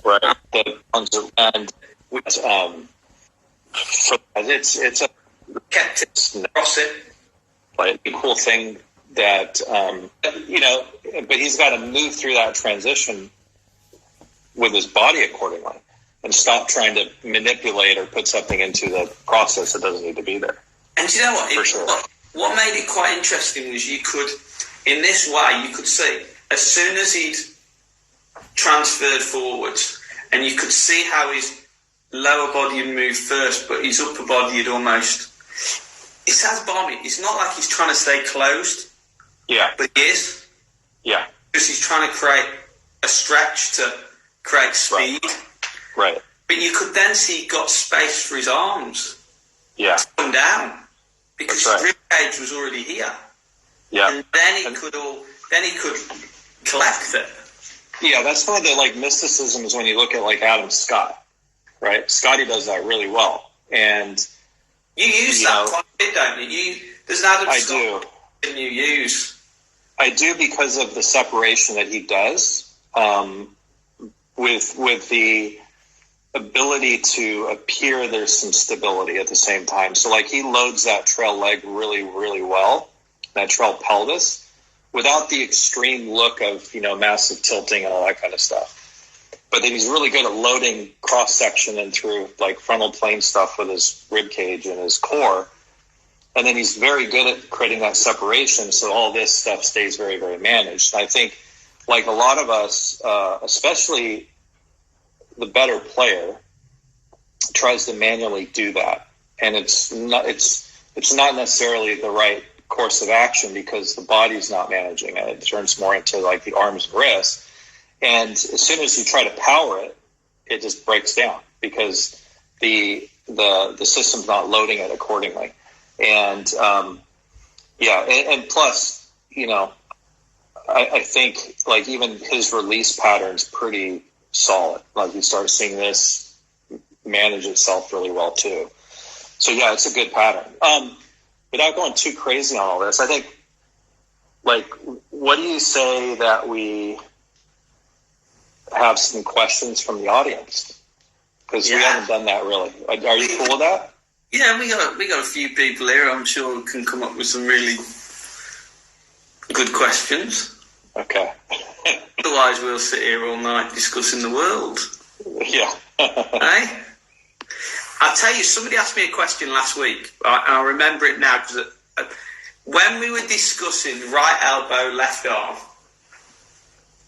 Right. And it's a kept it across it. Like a cool thing that but he's got to move through that transition with his body accordingly, and stop trying to manipulate or put something into the process that doesn't need to be there. And you know what? For sure. What made it quite interesting was you could, in this way, you could see as soon as he'd transferred forwards, and you could see how his lower body had moved first, but his upper body had almost. It sounds balmy. It's not like he's trying to stay closed. Yeah. But he is. Yeah. Because he's trying to create a stretch to create speed. Right. But you could then see he got space for his arms. Yeah. To come down. Because his rib cage was already here. Yeah. And then he could collect it. Yeah, that's one of the mysticism is when you look at Adam Scott. Right? Scotty does that really well. And you use that quite a bit, don't you? There's an Adam Scott that you use. I do, because of the separation that he does, with the ability to appear there's some stability at the same time. So he loads that trail leg really, really well, that trail pelvis, without the extreme look of, massive tilting and all that kind of stuff. But then he's really good at loading cross-section and through frontal plane stuff with his rib cage and his core. And then he's very good at creating that separation, so all this stuff stays very, very managed. And I think, a lot of us, especially the better player, tries to manually do that. And it's not necessarily the right course of action, because the body's not managing it. It turns more into the arms and wrists. And as soon as you try to power it, it just breaks down, because the system's not loading it accordingly. And and plus, I think even his release pattern's pretty solid. You start seeing this manage itself really well too. So yeah, it's a good pattern. Without going too crazy on all this, I think what do you say that we have some questions from the audience? Because we haven't done that really. Are you cool with that? Yeah, we got a few people here. I'm sure we can come up with some really good questions. Okay. Otherwise, we'll sit here all night discussing the world. Yeah. Hey? I'll tell you, somebody asked me a question last week. I remember it now, because when we were discussing right elbow, left arm,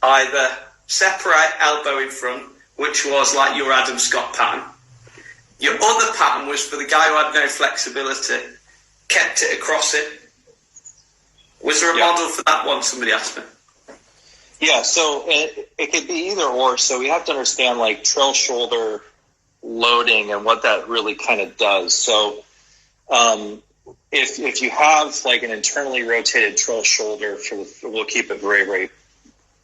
either separate elbow in front, which was like your Adam Scott pattern. Your other pattern was for the guy who had no flexibility, kept it across it. Was there a model for that one, somebody asked me? Yeah, so it could be either or. So we have to understand trail shoulder loading and what that really kind of does. So if you have an internally rotated trail shoulder, we'll keep it very, very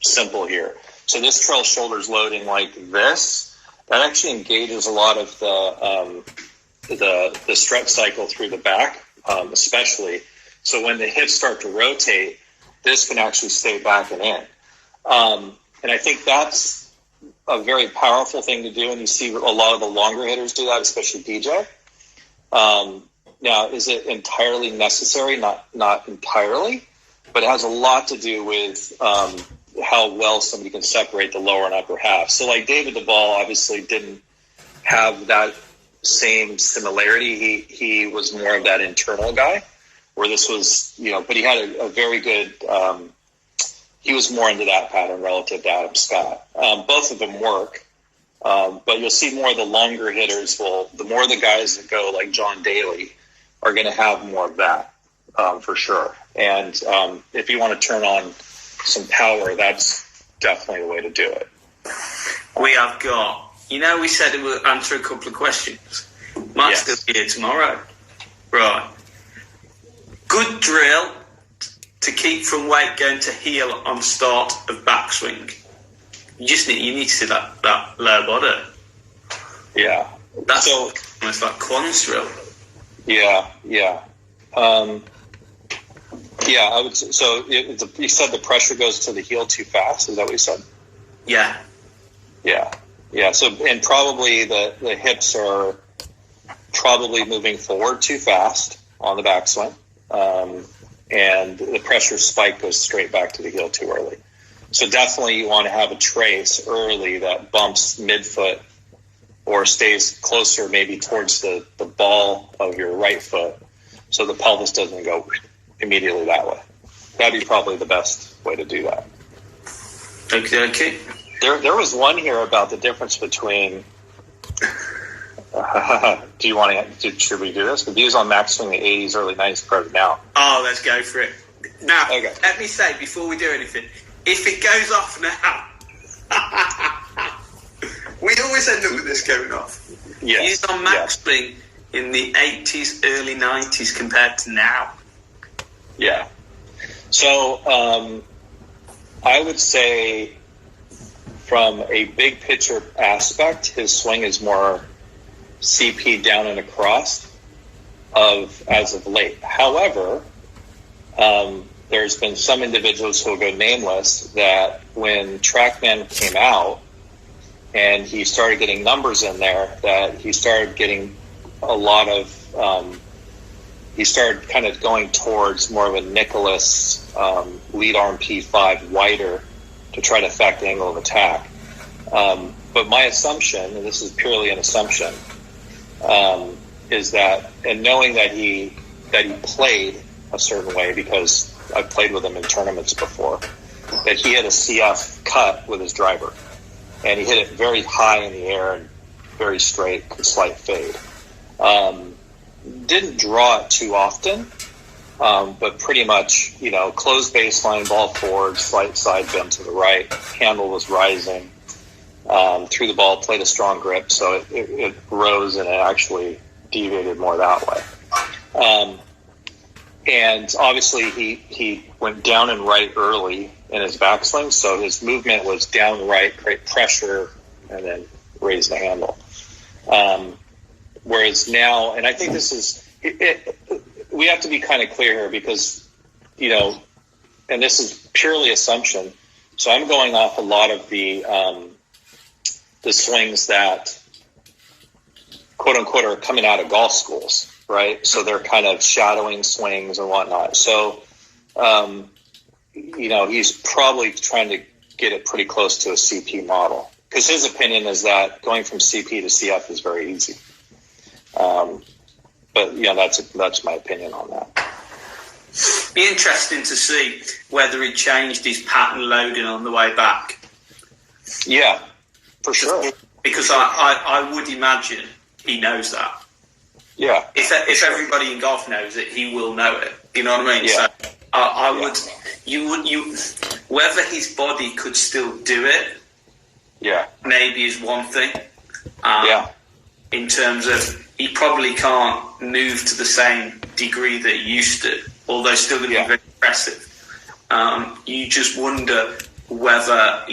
simple here. So this trail shoulder is loading like this. That actually engages a lot of the stretch cycle through the back, especially. So when the hips start to rotate, this can actually stay back and in. And I think that's a very powerful thing to do, and you see a lot of the longer hitters do that, especially DJ. Now, is it entirely necessary? Not entirely, but it has a lot to do with how well somebody can separate the lower and upper half. So David DeBall obviously didn't have that same similarity. He was more of that internal guy, where this was, but he had a very good, he was more into that pattern relative to Adam Scott. Both of them work, but you'll see more of the longer hitters the more the guys that go like John Daly are going to have more of that, for sure. And if you want to turn on some power, that's definitely the way to do it. We have got, we said we'll answer a couple of questions. Might still be here tomorrow. Right. Good drill to keep from weight going to heel on start of backswing. You need to see that lower body. Yeah. That's almost like quads drill. Yeah. I would say, so you said the pressure goes to the heel too fast. Is that what you said? Yeah. Yeah. Yeah. So, and probably the hips are probably moving forward too fast on the backswing. And the pressure spike goes straight back to the heel too early. So definitely you want to have a trace early that bumps midfoot or stays closer maybe towards the ball of your right foot so the pelvis doesn't go immediately that way. That'd be probably the best way to do that. Okay. There was one here about the difference between do you want to? Should we do this? The views on Max from the 80s, early 90s compared to now. Oh, let's go for it. Now, okay. Let me say before we do anything, if it goes off now, we always end up with this going off. Yes. Views on Max Spring in the 80s, early 90s compared to now. Yeah. So I would say from a big picture aspect, his swing is more CP down and across as of late. However, there's been some individuals who will go nameless that when TrackMan came out and he started getting numbers in there, that he started getting a lot of he started kind of going towards more of a Nicholas lead arm P5 wider to try to affect the angle of attack. But my assumption, and this is purely an assumption, is that, and knowing that he played a certain way, because I've played with him in tournaments before, that he had a CF cut with his driver, and he hit it very high in the air and very straight, slight fade. Didn't draw it too often, but pretty much, closed baseline, ball forward, slight side bend to the right, handle was rising, threw the ball, played a strong grip, so it rose and it actually deviated more that way. And obviously he went down and right early in his backswing, so his movement was down right, create pressure, and then raise the handle. Whereas now, and I think this is, we have to be kind of clear here because, and this is purely assumption, so I'm going off a lot of the swings that, quote unquote, are coming out of golf schools, right? So they're kind of shadowing swings and whatnot. So, he's probably trying to get it pretty close to a CP model because his opinion is that going from CP to CF is very easy. But that's my opinion on that. Be interesting to see whether he changed his pattern loading on the way back. Yeah, for sure. Because I would imagine he knows that. Yeah. If everybody in golf knows it, he will know it. You know what I mean? Yeah. So I would. You whether his body could still do it. Yeah. Maybe is one thing. In terms of he probably can't move to the same degree that he used to, although still going to be very impressive. You just wonder whether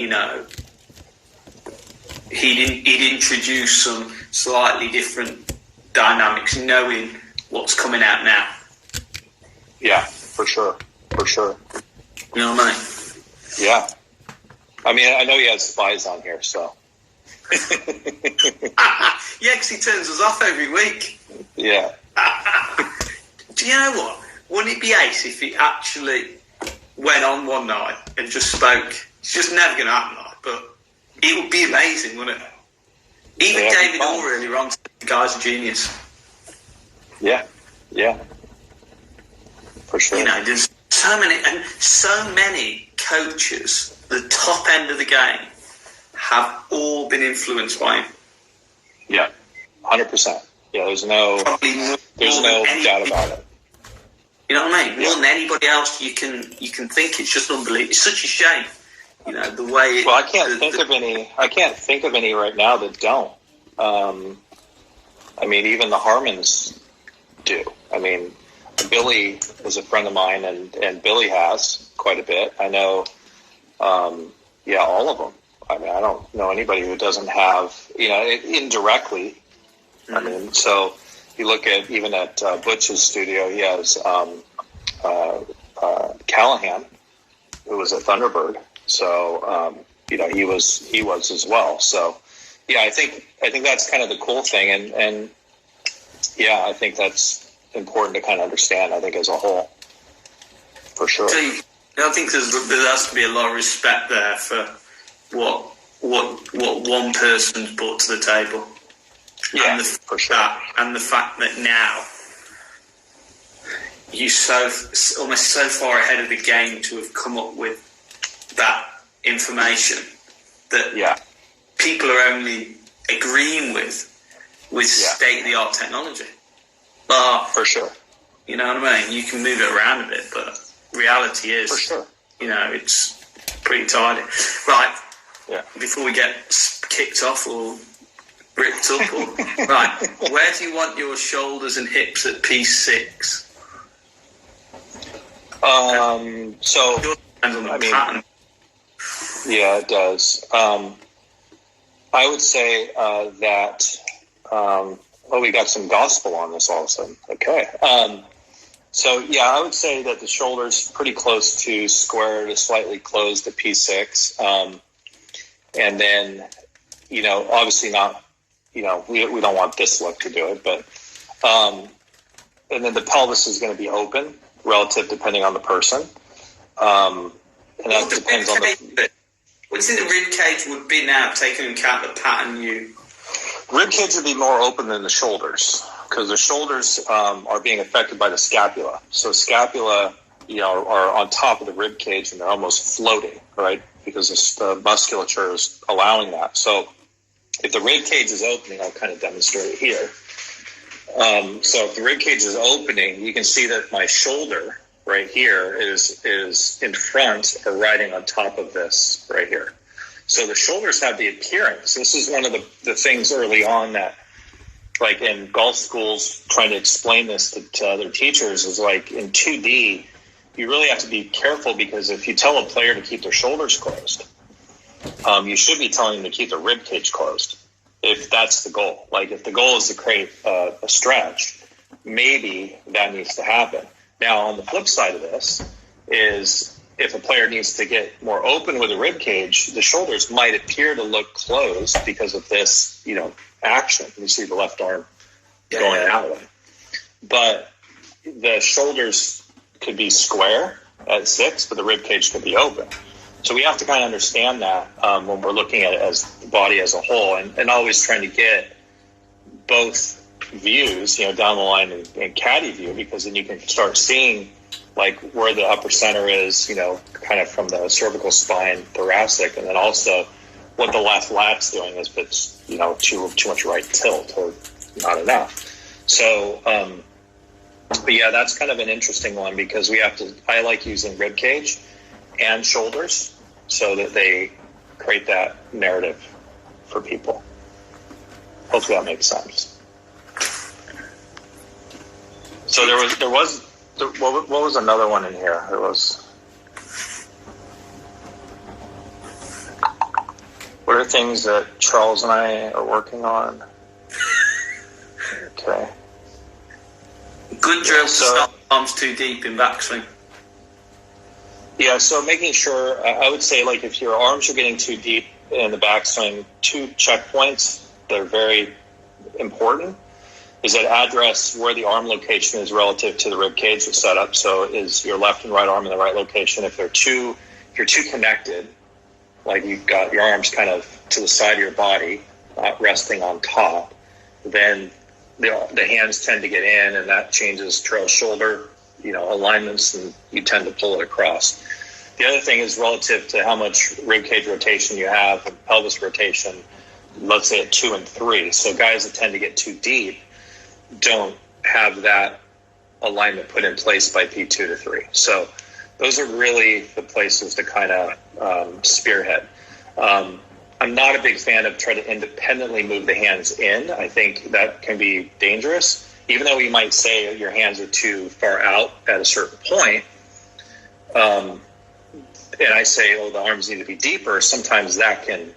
he'd introduce some slightly different dynamics, knowing what's coming out now. Yeah, for sure. You know what I mean? Yeah. I mean, I know he has spies on here, so. Yeah, because he turns us off every week. Yeah. Do you know what? Wouldn't it be ace if he actually went on one night and just spoke? It's just never going to happen, but it would be amazing, wouldn't it? Even David Orr earlier on, the guy's a genius. Yeah. For sure. There's so many coaches, the top end of the game, have all been influenced by him. Yeah, 100%. Yeah, there's no doubt about it. You know what I mean? More than anybody else you can think. It's just unbelievable. It's such a shame. The way. Well, I can't think of any right now that don't. I mean, even the Harmons do. I mean, Billy is a friend of mine, and Billy has quite a bit. I know. All of them. I mean, I don't know anybody who doesn't have, indirectly. Mm-hmm. I mean, so you look at even at Butch's studio, he has Callahan, who was at Thunderbird. So, he was as well. So, Yeah, I think that's kind of the cool thing, and yeah, I think that's important to kind of understand. I think as a whole, for sure. So I think there has to be a lot of respect there for what one person's brought to the table. Yeah, for sure. And the fact that now you're almost so far ahead of the game to have come up with that information that people are only agreeing with state-of-the-art technology. For sure. You know what I mean? You can move it around a bit, but reality is, for sure, it's pretty tidy. Right. Yeah. Before we get kicked off or ripped up, right, where do you want your shoulders and hips at P6? So depends on the pattern. Yeah, it does. I would say that. We got some gospel on this all of a sudden. Okay. So yeah, I would say that the shoulder's pretty close to square to slightly closed at P6, and then obviously not. We don't want this look to do it, but and then the pelvis is going to be open, relative depending on the person, and that depends on the. What do you think the rib cage would be now, taking into account the pattern you? Rib cage would be more open than the shoulders because the shoulders are being affected by the scapula. So scapula, are on top of the rib cage and they're almost floating, right? Because the musculature is allowing that. So if the rib cage is opening, I'll kind of demonstrate it here. So if the rib cage is opening, you can see that my shoulder right here is in front or riding on top of this right here. So the shoulders have the appearance. This is one of the things early on that, like in golf schools, trying to explain this to other teachers is like in 2D, you really have to be careful because if you tell a player to keep their shoulders closed, you should be telling them to keep their rib cage closed if that's the goal. Like if the goal is to create a stretch, maybe that needs to happen. Now, on the flip side of this is if a player needs to get more open with a rib cage, the shoulders might appear to look closed because of this, action. You see the left arm going that way. But the shoulders could be square at 6, but the rib cage could be open. So we have to kind of understand that when we're looking at it as the body as a whole and always trying to get both views, down the line and caddy view, because then you can start seeing like where the upper center is, kind of from the cervical spine, thoracic, and then also what the left lat's doing if it's, too much right tilt or not enough. So, but yeah, that's kind of an interesting one because I like using rib cage and shoulders so that they create that narrative for people. Hopefully that makes sense. So what was another one in here? There was. What are things that Charles and I are working on? Okay. Good drill to stop arms too deep in backswing. Yeah, so making sure, I would say, like, if your arms are getting too deep in the backswing, 2 checkpoints that are very important is that address where the arm location is relative to the rib cage that's set up. So is your left and right arm in the right location? If you're too connected, like you've got your arms kind of to the side of your body, not resting on top, then the hands tend to get in, and that changes trail shoulder, alignments, and you tend to pull it across. The other thing is relative to how much rib cage rotation you have and pelvis rotation, let's say at 2 and 3. So guys that tend to get too deep don't have that alignment put in place by P2 to 3. So those are really the places to kind of spearhead. I'm not a big fan of trying to independently move the hands in. I think that can be dangerous. Even though you might say your hands are too far out at a certain point, and I say, the arms need to be deeper, sometimes that can,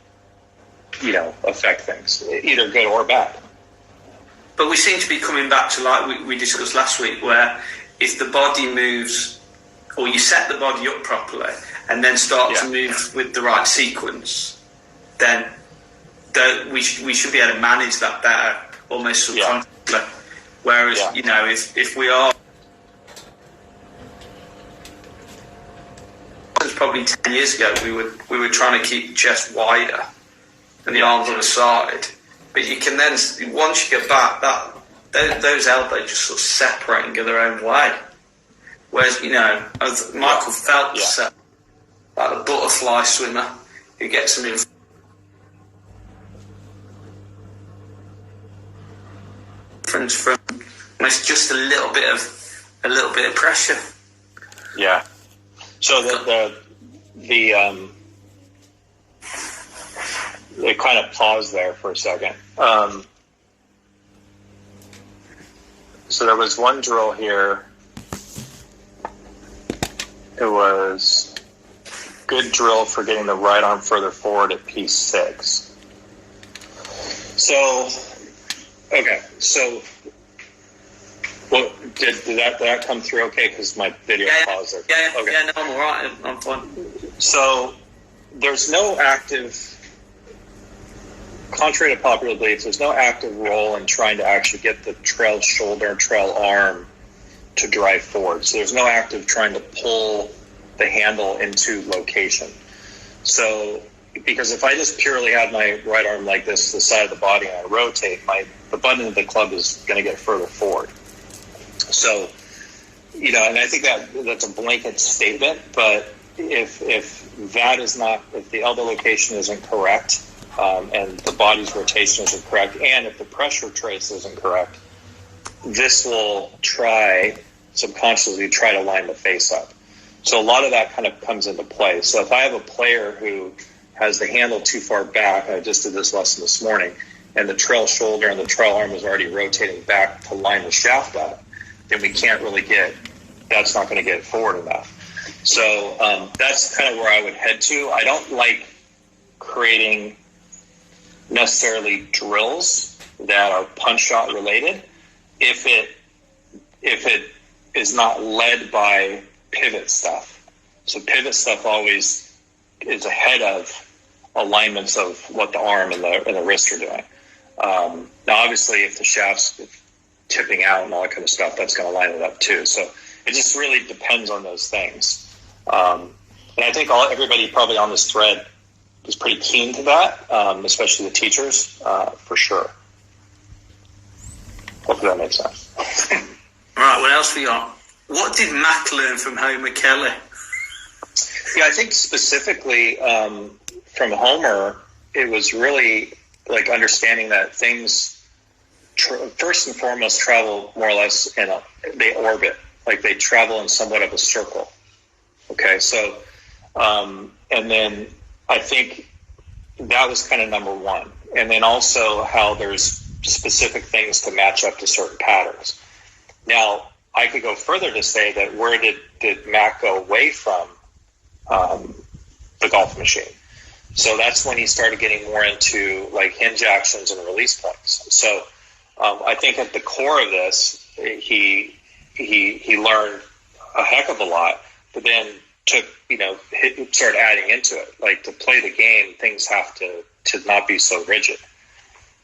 affect things, either good or bad. But we seem to be coming back to, like we discussed last week, where if the body moves, or you set the body up properly, and then start to move with the right sequence, then we should be able to manage that better, almost subconsciously. Whereas, if we are, probably 10 years ago, we were trying to keep the chest wider and the arms on the side. But you can then, once you get back, those elbows just sort of separate and go their own way. Whereas, as Michael Phelps said, like the butterfly swimmer who gets them in from it's just a little bit of pressure. Yeah. So they kind of paused there for a second. So there was one drill here. It was good drill for getting the right arm further forward at P6. So, okay. So, well, did that come through okay? Because my video paused there. Yeah, okay. No, I'm all right. I'm fine. So, there's no active, contrary to popular belief, there's no active role in trying to actually get the trail shoulder, trail arm to drive forward. So there's no active trying to pull the handle into location. So, because if I just purely had my right arm like this to the side of the body and I rotate, the button of the club is going to get further forward. So, and I think that's a blanket statement, but if the elbow location isn't correct, and the body's rotation isn't correct, and if the pressure trace isn't correct, this will subconsciously try to line the face up. So a lot of that kind of comes into play. So if I have a player who has the handle too far back, I just did this lesson this morning, and the trail shoulder and the trail arm is already rotating back to line the shaft up, then that's not going to get forward enough. So that's kind of where I would head to. I don't like creating necessarily drills that are punch shot related if it is not led by pivot stuff. So pivot stuff always is ahead of alignments of what the arm and the wrist are doing. Now, obviously, if the shaft's tipping out and all that kind of stuff, that's going to line it up too. So it just really depends on those things. And I think everybody probably on this thread is pretty keen to that, especially the teachers, for sure. Hopefully that makes sense. All right, what else we got? What did Mac learn from Homer Kelly? Yeah, I think specifically from Homer, it was really like understanding that things first and foremost travel more or less they orbit, like they travel in somewhat of a circle. Okay, so and then I think that was kind of number one, and then also how there's specific things to match up to certain patterns. Now, I could go further to say that where did Mac go away from the golf machine? So that's when he started getting more into like hinge actions and release points. So I think at the core of this, he learned a heck of a lot, but then started adding into it. Like to play the game, things have to not be so rigid.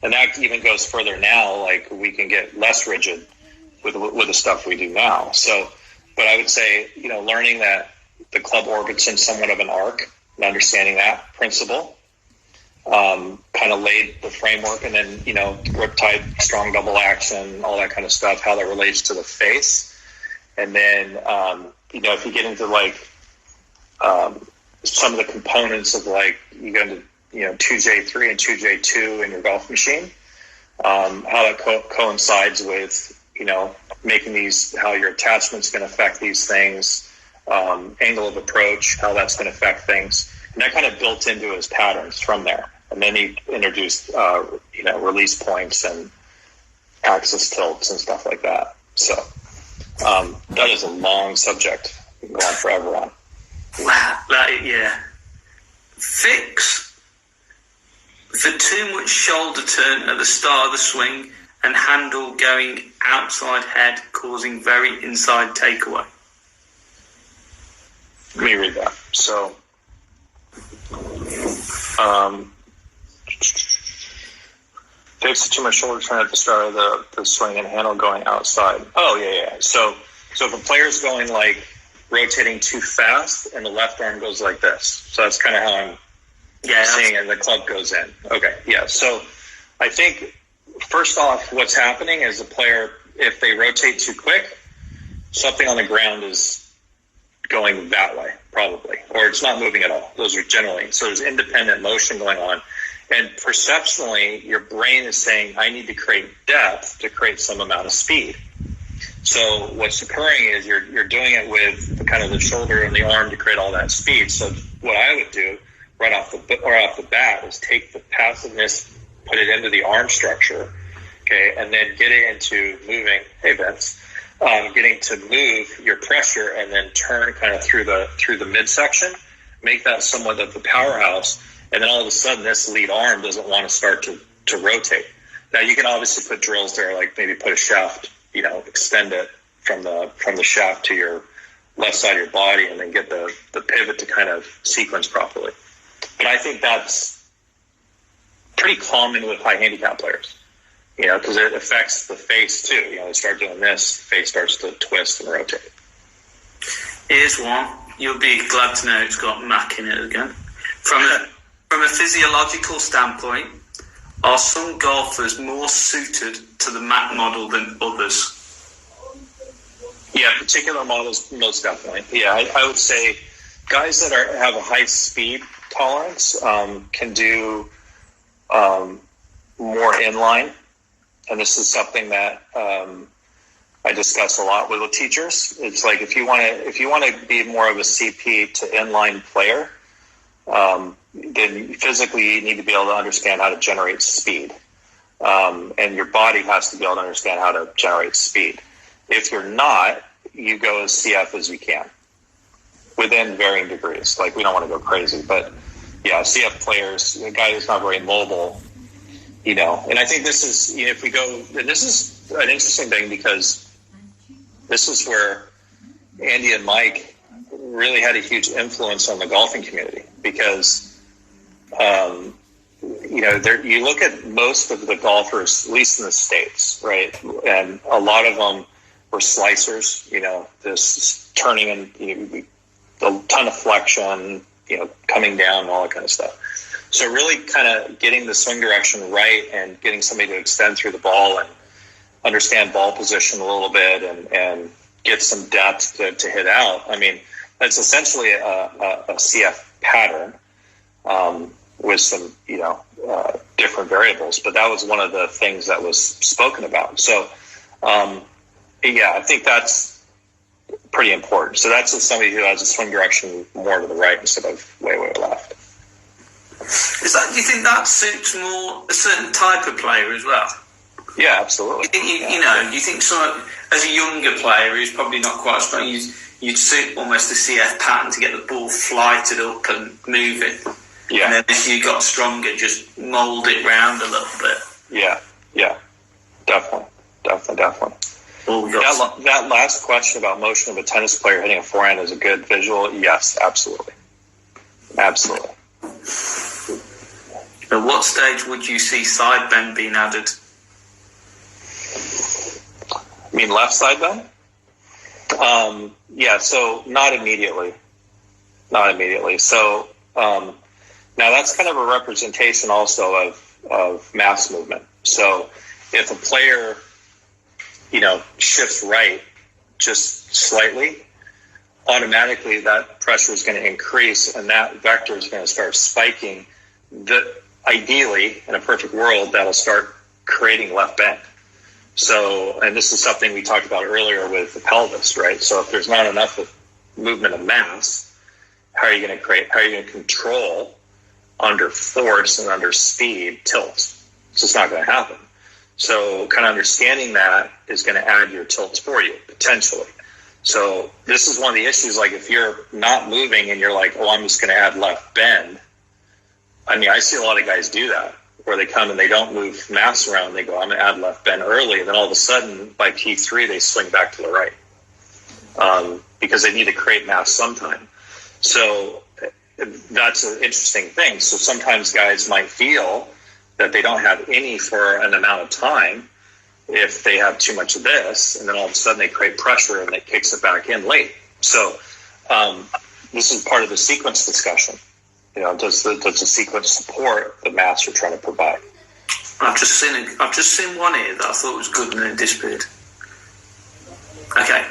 And that even goes further now, like we can get less rigid with the stuff we do now. So, but I would say, learning that the club orbits in somewhat of an arc and understanding that principle kind of laid the framework. And then, riptide, strong double action, all that kind of stuff, how that relates to the face. And then, if you get into like some of the components of like you go into 2J3 and 2J2 in your golf machine, how that coincides with making these, how your attachment's going to affect these things, angle of approach, how that's going to affect things, and that kind of built into his patterns from there. And then he introduced release points and axis tilts and stuff like that. So that is a long subject, we can go on forever on. Wow, yeah. Fix for too much shoulder turn at the start of the swing and handle going outside head, causing very inside takeaway. Let me read that. So, Takes too much shoulder turn at the start of the swing and handle going outside. Oh, yeah. So if a player's going like rotating too fast and the left arm goes like this. So that's kind of how I'm seeing it, and the club goes in. Okay, yeah. So I think, first off, what's happening is the player, if they rotate too quick, something on the ground is going that way, probably, or it's not moving at all. Those are generally, so there's independent motion going on. And perceptually, your brain is saying, I need to create depth to create some amount of speed. So what's occurring is you're doing it with kind of the shoulder and the arm to create all that speed. So what I would do right off the bat is take the passiveness, put it into the arm structure, okay, and then get it into moving. Hey, Vince, getting to move your pressure and then turn kind of through the midsection, make that somewhat of the powerhouse. And then all of a sudden, this lead arm doesn't want to start to rotate. Now, you can obviously put drills there, like maybe put a shaft, extend it from the shaft to your left side of your body, and then get the pivot to kind of sequence properly. But I think that's pretty common with high handicap players, because it affects the face too. They start doing this, face starts to twist and rotate. Here's one. You'll be glad to know it's got Mac in it again. From a physiological standpoint, are some golfers more suited to the Mac model than others? Yeah, particular models, most definitely. Yeah, I would say guys that have a high speed tolerance can do more inline, and this is something that I discuss a lot with the teachers. It's like if you want to be more of a CP to inline player, then physically you need to be able to understand how to generate speed. And your body has to be able to understand how to generate speed. If you're not, you go as CF as you can within varying degrees. Like, we don't want to go crazy, but yeah, CF players, a guy who's not very mobile, and I think this is, if we go, and this is an interesting thing because this is where Andy and Mike really had a huge influence on the golfing community because, you look at most of the golfers, at least in the States, right? And a lot of them were slicers, this turning and a ton of flexion, coming down and all that kind of stuff. So really kind of getting the swing direction right and getting somebody to extend through the ball and understand ball position a little bit and get some depth to hit out. I mean, that's essentially a CF pattern with some, different variables. But that was one of the things that was spoken about. So, I think that's pretty important. So that's somebody who has a swing direction more to the right instead of way left. Do you think that suits more a certain type of player as well? Yeah, absolutely. You think as a younger player who's probably not quite strong, you'd suit almost the CF pattern to get the ball flighted up and move it. Yeah. And then if you got stronger, just mould it round a little bit. Yeah. Definitely. That last question about motion of a tennis player hitting a forehand is a good visual. Yes, absolutely. At what stage would you see side bend being added? You mean left side bend? So not immediately. So now that's kind of a representation also of mass movement. So if a player, shifts right just slightly, automatically that pressure is going to increase and that vector is going to start spiking. Ideally, in a perfect world, that'll start creating left bend. So, and this is something we talked about earlier with the pelvis, right? So if there's not enough of movement of mass, how are you going to control under force and under speed tilt? It's just not going to happen. So kind of understanding that is going to add your tilts for you, potentially. So this is one of the issues, like if you're not moving and you're like, oh, I'm just going to add left bend. I mean, I see a lot of guys do that, where they come and they don't move mass around. They go, I'm going to add left bend early. And then all of a sudden, by P3, they swing back to the right because they need to create mass sometime. So that's an interesting thing. So sometimes guys might feel that they don't have any for an amount of time if they have too much of this, and then all of a sudden they create pressure and it kicks it back in late. So this is part of the sequence discussion. Does the sequence support the mass you're trying to provide? I've just seen one here that I thought was good and then disappeared. Okay.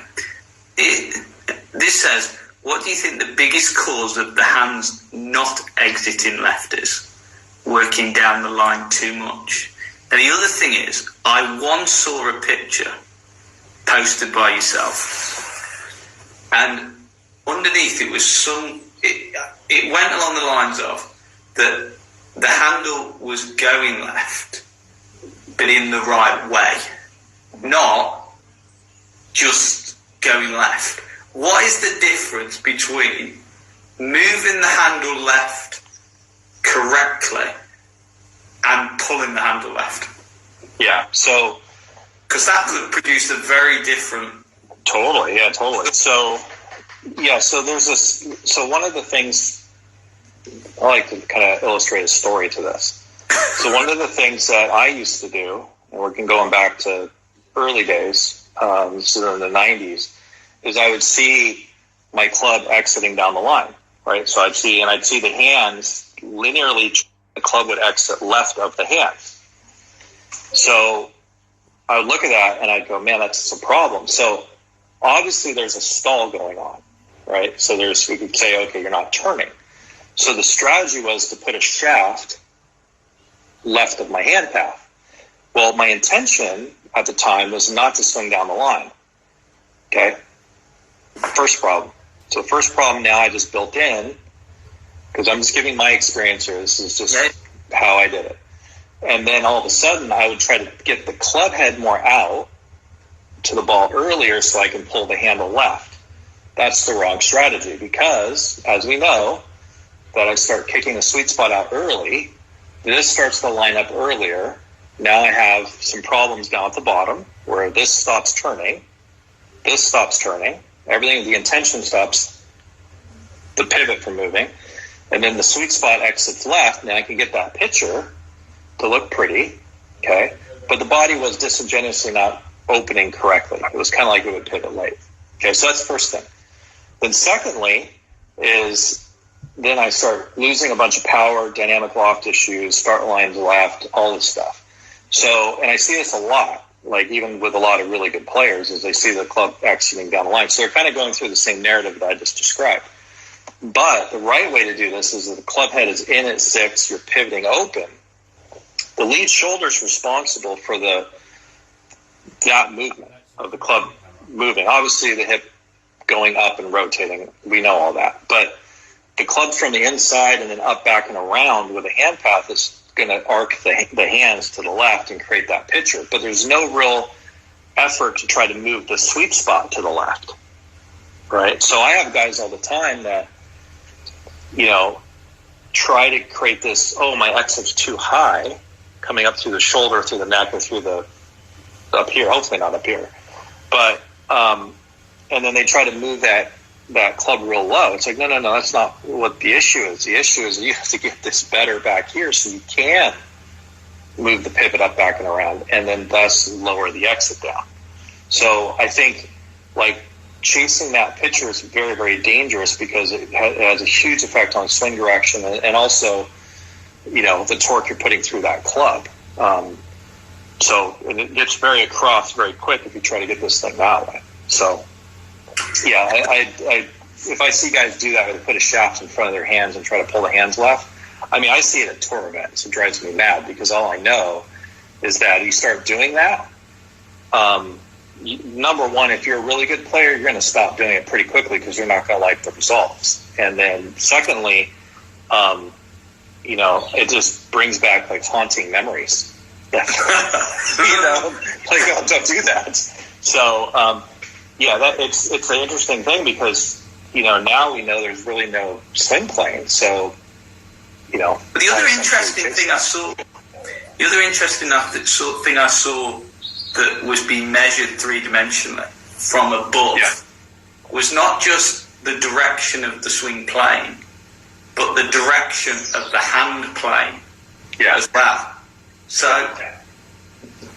This says, what do you think the biggest cause of the hands not exiting left is? Working down the line too much. And the other thing is, I once saw a picture posted by yourself, and underneath it was it went along the lines of that the handle was going left, but in the right way, not just going left. What is the difference between moving the handle left correctly and pulling the handle left? Yeah, so... Because that could produce a very different... Totally. So there's this... So one of the things... I like to kind of illustrate a story to this. So one of the things that I used to do, and we're going back to early days, this is in the 90s, is I would see my club exiting down the line, right? So I'd see the hands linearly, the club would exit left of the hands. So I would look at that and I'd go, man, that's a problem. So obviously there's a stall going on, right? So we could say, okay, you're not turning. So the strategy was to put a shaft left of my hand path. Well, my intention at the time was not to swing down the line. Okay? First problem. So the first problem now I just built in, because I'm just giving my experience here. This is just how I did it. And then all of a sudden I would try to get the club head more out to the ball earlier so I can pull the handle left. That's the wrong strategy, because, as we know, that I start kicking the sweet spot out early. This starts to line up earlier. Now I have some problems down at the bottom where this stops turning. This stops turning. Everything, the intention stops the pivot from moving. And then the sweet spot exits left. Now I can get that picture to look pretty. Okay. But the body was disingenuously not opening correctly. It was kind of like it would pivot late. Okay. So that's the first thing. Then secondly is then I start losing a bunch of power, dynamic loft issues, start lines left, all this stuff. So, and I see this a lot, like even with a lot of really good players, as they see the club exiting down the line. So they're kind of going through the same narrative that I just described. But the right way to do this is that the club head is in at 6, you're pivoting open. The lead shoulder is responsible for that movement of the club moving. Obviously, the hip going up and rotating, we know all that. But the club from the inside and then up, back, and around with a hand path is going to arc the hands to the left and create that picture. But there's no real effort to try to move the sweet spot to the left, right? So I have guys all the time that, try to create this, my exit's too high, coming up through the shoulder, through the neck, or through up here, hopefully not up here. But, and then they try to move that club real low. It's like, no, that's not what the issue is. The issue is you have to get this better back here so you can move the pivot up, back, and around, and then thus lower the exit down. So I think, chasing that pitcher is very, very dangerous because it has a huge effect on swing direction and also, the torque you're putting through that club. So it gets very across very quick if you try to get this thing that way. So, yeah, I if I see guys do that, where they put a shaft in front of their hands and try to pull the hands left, I see it at tour events. It drives me mad because all I know is that you start doing that. Number one, if you're a really good player, you're going to stop doing it pretty quickly because you're not going to like the results. And then secondly, it just brings back haunting memories. Don't do that. So, it's an interesting thing because, now we know there's really no swing plane. So, But the other interesting thing I saw that was being measured three-dimensionally from above was not just the direction of the swing plane, but the direction of the hand plane as well. So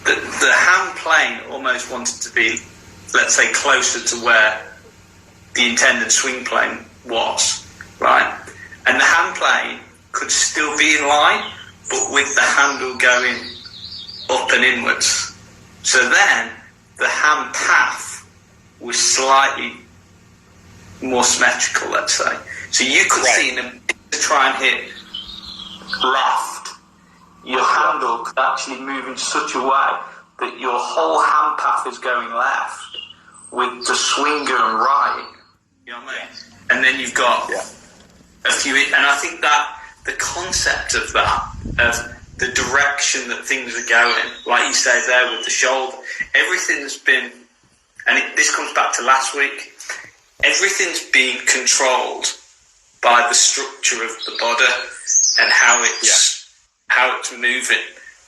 the hand plane almost wanted to be, let's say, closer to where the intended swing plane was, right? And the hand plane could still be in line, but with the handle going up and inwards. So then the hand path was slightly more symmetrical, let's say. So you could see in a, to try and hit left, your handle could actually move in such a way that your whole hand path is going left with the swing going right. You know what I mean? And then you've got a few, and I think that the concept of that, of the direction that things are going, like you say there with the shoulder, everything's been, and this comes back to last week, everything's being controlled by the structure of the body and how it's moving,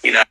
you know.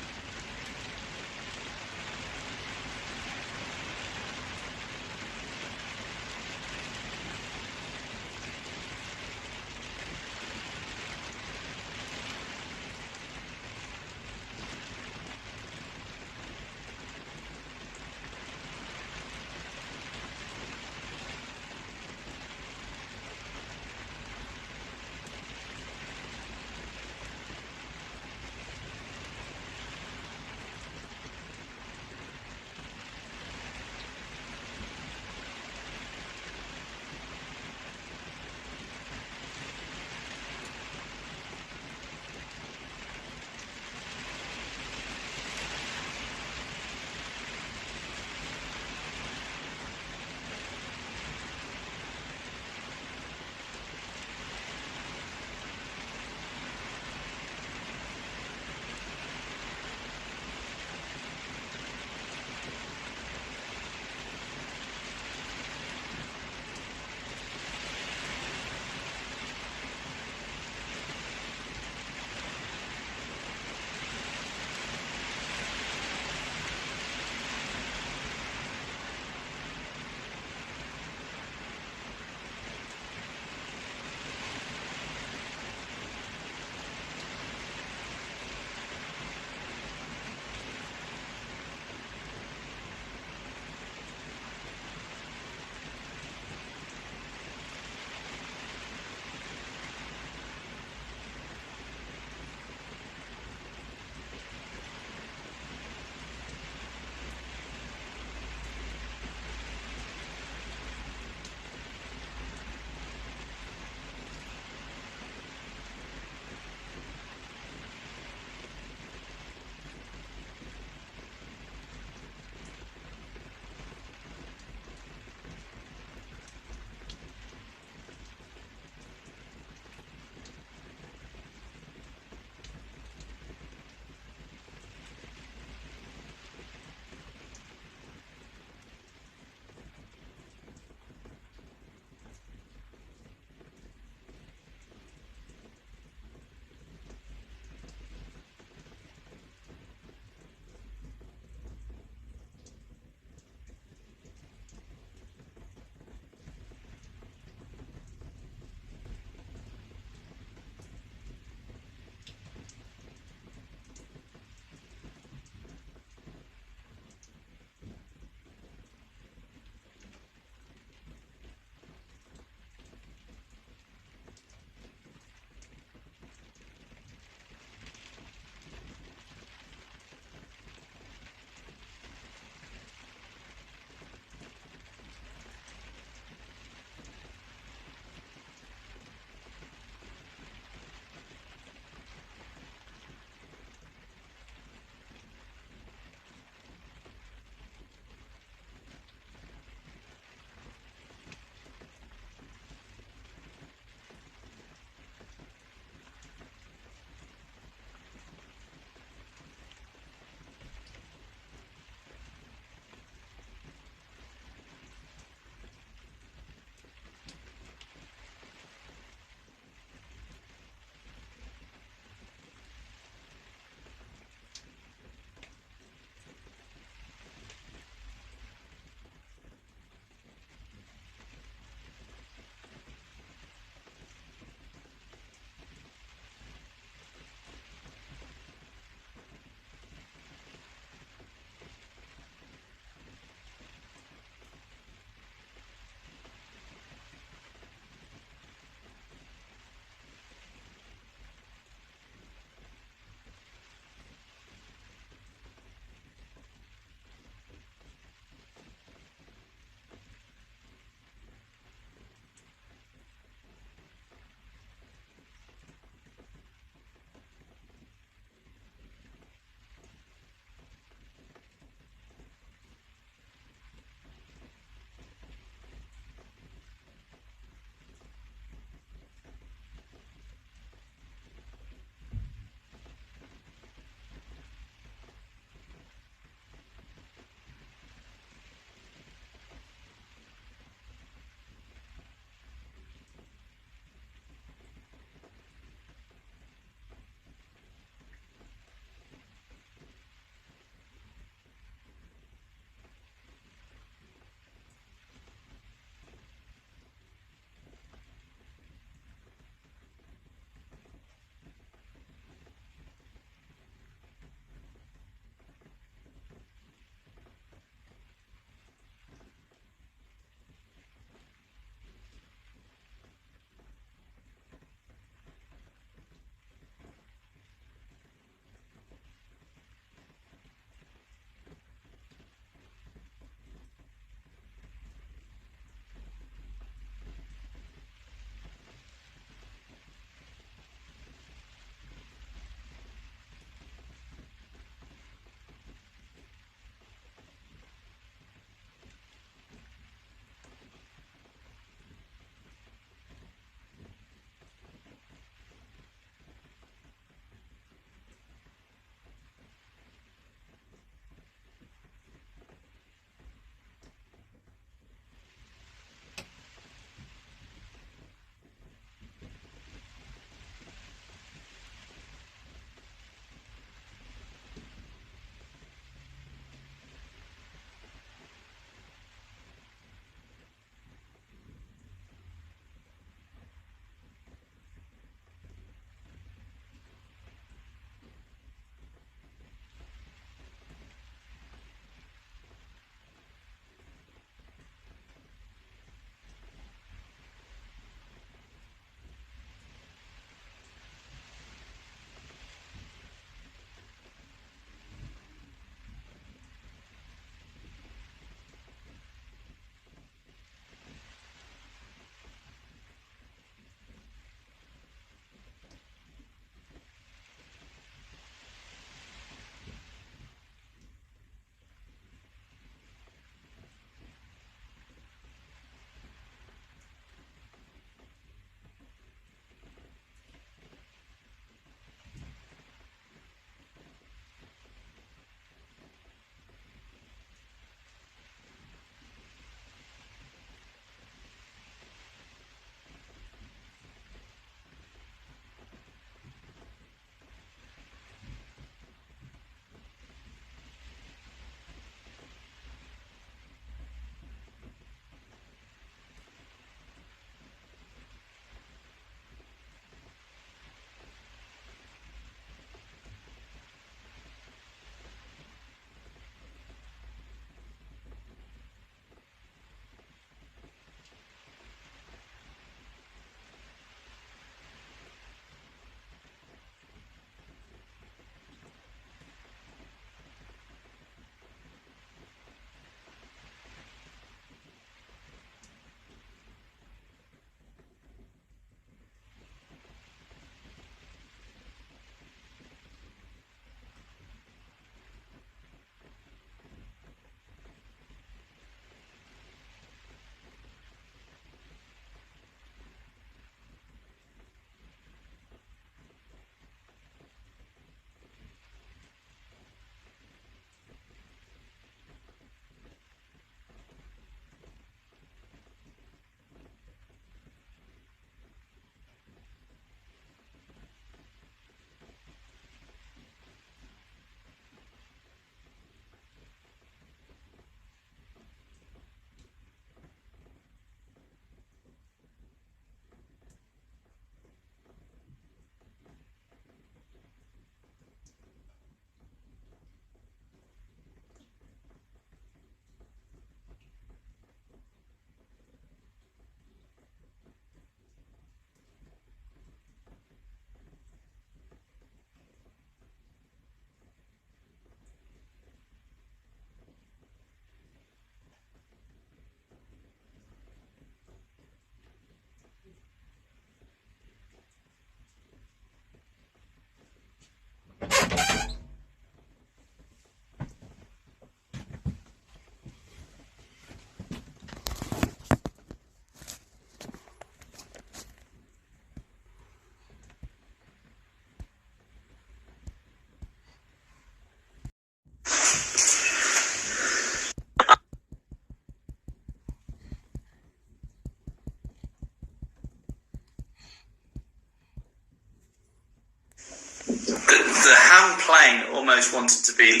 almost wanted to be,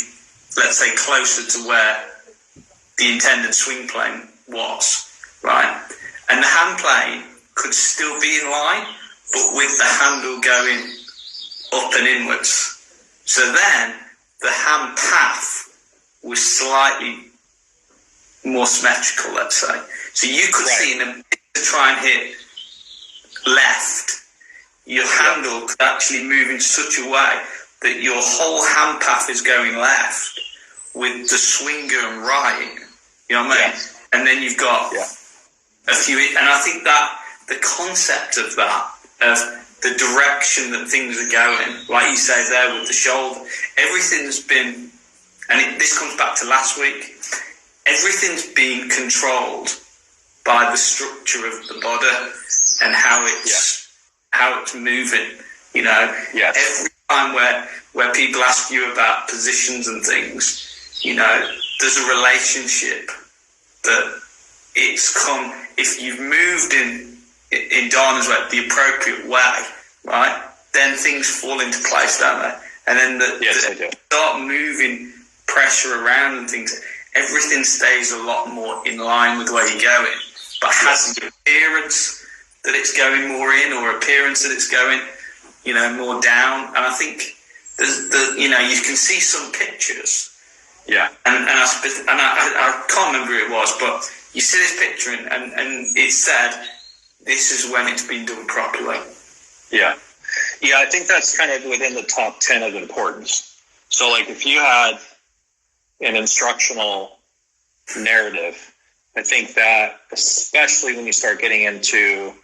let's say, closer to where the intended swing plane was, right? And the hand plane could still be in line, but with the handle going up and inwards. So then the hand path was slightly more symmetrical, let's say. So you could see in a to try and hit left, your handle could actually move in such a way that your whole hand path is going left with the swing going right. You know what I mean? And then you've got a few, and I think that the concept of that, of the direction that things are going, like you say there with the shoulder, everything's been, and this comes back to last week, everything's being controlled by the structure of the body and how it's moving. You know, every time where people ask you about positions and things, you know, there's a relationship that it's come, if you've moved in Dana's way, the appropriate way, right, then things fall into place, don't they? And then they start moving pressure around and things, everything stays a lot more in line with where you're going, but has the appearance that it's going more in, or appearance that it's going, you know, more down. And I think there's you know, you can see some pictures. Yeah. And I can't remember who it was, but you see this picture and it said, this is when it's been done properly. Yeah. Yeah, I think that's kind of within the top 10 of importance. So, like, if you had an instructional narrative, I think that, especially when you start getting into,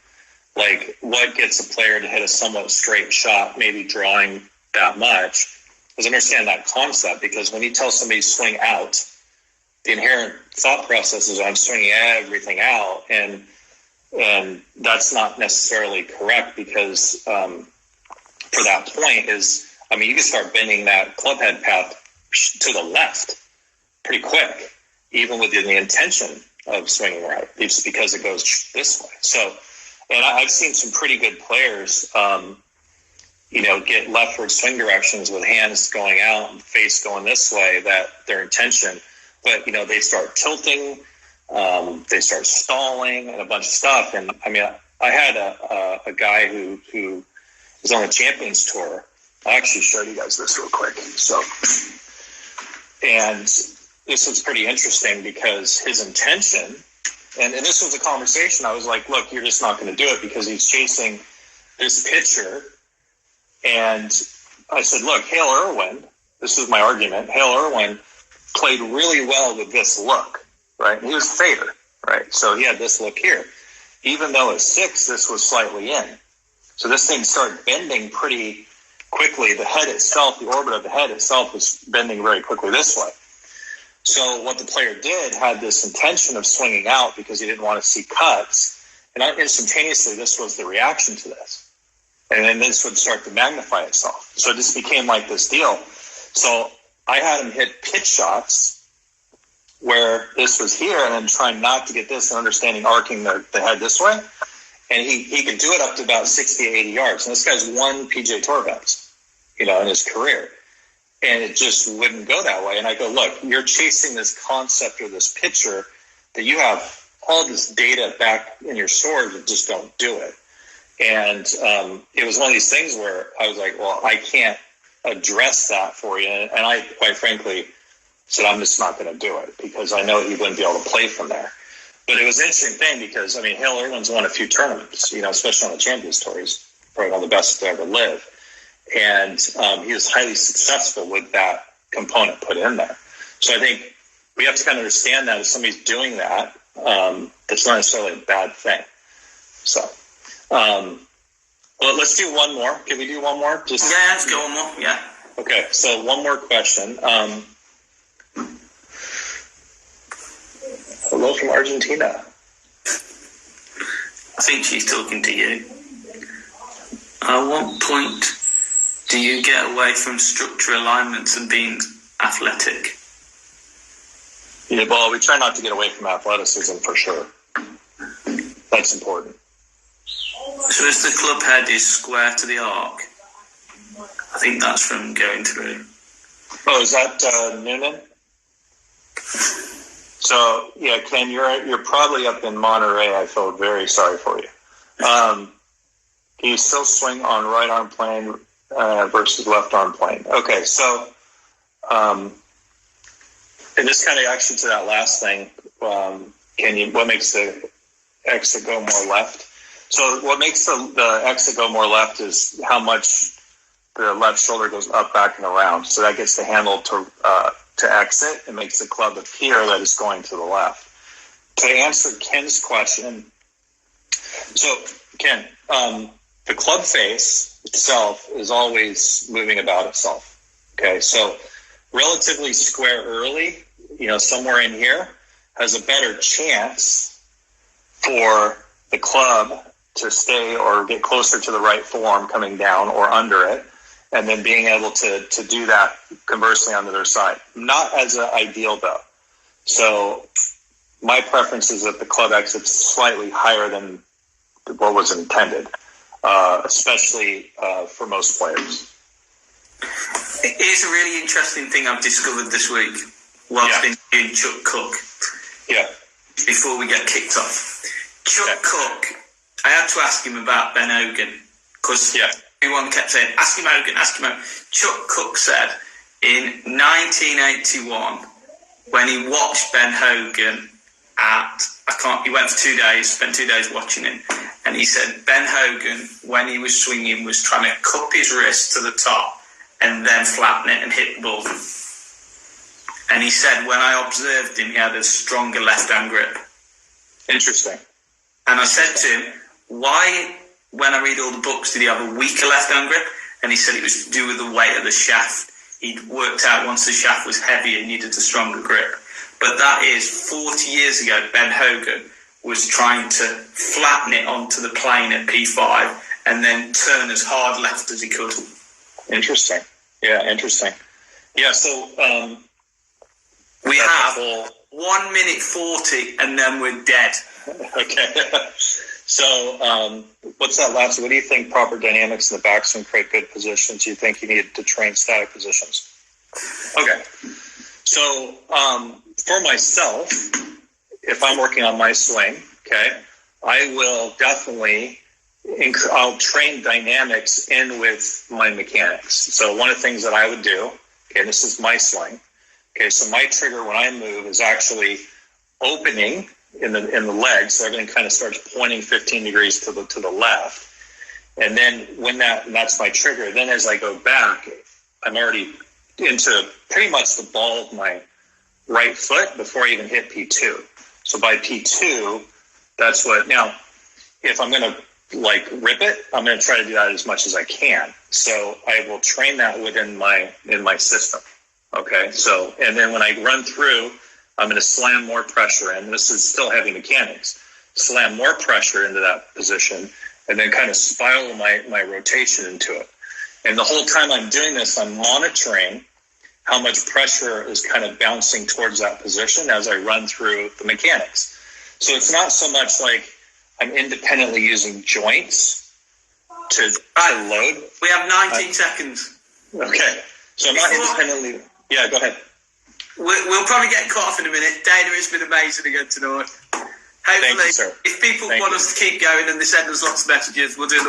like, what gets a player to hit a somewhat straight shot, maybe drawing that much, is understand that concept. Because when you tell somebody to swing out, the inherent thought process is I'm swinging everything out, and that's not necessarily correct, because for that point is, I mean, you can start bending that club head path to the left pretty quick, even with the intention of swinging right, just because it goes this way. So, and I've seen some pretty good players, you know, get leftward swing directions with hands going out and face going this way, that their intention, but, you know, they start tilting, they start stalling and a bunch of stuff. And I mean, I had a guy who was on the Champions Tour. I'll actually show you guys this real quick. So, and this was pretty interesting because his intention, and this was a conversation. I was like, look, you're just not going to do it because he's chasing this pitcher. And I said, look, Hale Irwin, this is my argument, Hale Irwin played really well with this look, right? And he was fader, right? So he had this look here. Even though at 6, this was slightly in. So this thing started bending pretty quickly. The head itself, the orbit of the head itself was bending very quickly this way. So what the player did had this intention of swinging out because he didn't want to see cuts. And instantaneously, this was the reaction to this. And then this would start to magnify itself. So this became like this deal. So I had him hit pitch shots where this was here and then trying not to get this and understanding arcing the head this way. And he could do it up to about 60, 80 yards. And this guy's won PGA Tour events, you know, in his career. And it just wouldn't go that way. And I go, look, you're chasing this concept or this picture that you have all this data back in your sword that just don't do it. And it was one of these things where I was like, well, I can't address that for you. And I, quite frankly, said, I'm just not going to do it because I know he wouldn't be able to play from there. But it was an interesting thing because, I mean, Hale Irwin's won a few tournaments, you know, especially on the Champions Tour. He's probably one of the best to ever live. And he was highly successful with that component put in there. So I think we have to kind of understand that if somebody's doing that, it's not necessarily a bad thing. So, well, let's do one more. Can we do one more? Yeah, let's go one more. Yeah. Okay, so one more question. Hello from Argentina. I think she's talking to you. At what point do you get away from structural alignments and being athletic? Yeah, well, we try not to get away from athleticism for sure. That's important. So if the club head is square to the arc, I think that's from going through. Oh, is that Noonan? So yeah, Ken, you're probably up in Monterey. I feel very sorry for you. Can you still swing on right arm plane versus left arm plane? Okay, so and this kind of actually to that last thing. What makes the exit go more left? So what makes the exit go more left is how much the left shoulder goes up, back, and around. So that gets the handle to exit. It makes the club appear that it's going to the left. To answer Ken's question, so Ken, the club face itself is always moving about itself. Okay, so relatively square early, somewhere in here, has a better chance for the club to stay or get closer to the right form coming down or under it, and then being able to do that conversely on the other side. Not as an ideal, though. So my preference is that the club exits slightly higher than what was intended, especially for most players. Here's a really interesting thing I've discovered this week whilst in Chuck Cook. Yeah. Before we get kicked off. Chuck Cook, I had to ask him about Ben Hogan because everyone kept saying, ask him Hogan, ask him Hogan. Chuck Cook said in 1981, when he watched Ben Hogan he went for 2 days, spent 2 days watching him, and he said Ben Hogan, when he was swinging, was trying to cup his wrist to the top and then flatten it and hit the ball. And he said, when I observed him, he had a stronger left-hand grip. Interesting. And I said to him, why, when I read all the books, did he have a weaker left-hand grip? And he said it was to do with the weight of the shaft. He'd worked out once the shaft was heavier, he needed a stronger grip. But that is 40 years ago, Ben Hogan was trying to flatten it onto the plane at P5 and then turn as hard left as he could. Interesting. Yeah, interesting. Yeah, so we have 1 minute 40 and then we're dead. Okay. So what's that last? What do you think proper dynamics in the backswing create good positions? Do you think you need to train static positions? Okay. So for myself, if I'm working on my swing, okay, I will definitely I'll train dynamics in with my mechanics. So one of the things that I would do, okay, this is my swing. Okay, so my trigger when I move is actually opening in the legs, so everything kind of starts pointing 15 degrees to the left. And then that's my trigger. Then as I go back, I'm already into pretty much the ball of my right foot before I even hit P2. So by P2, that's what. Now, if I'm going to rip it, I'm going to try to do that as much as I can. So I will train that within my system. Okay. So, and then when I run through, I'm going to slam more pressure in. This is still heavy mechanics. Slam more pressure into that position, and then kind of spiral my rotation into it. And the whole time I'm doing this, I'm monitoring how much pressure is kind of bouncing towards that position as I run through the mechanics. So it's not so much like I'm independently using joints to load. We have 19 seconds. Okay. So I'm not independently. Yeah, go ahead. We'll probably get cut off in a minute. Dana, it's been amazing again tonight. Hopefully, Thank you, sir. If people want us to keep going and they send us lots of messages, we'll do another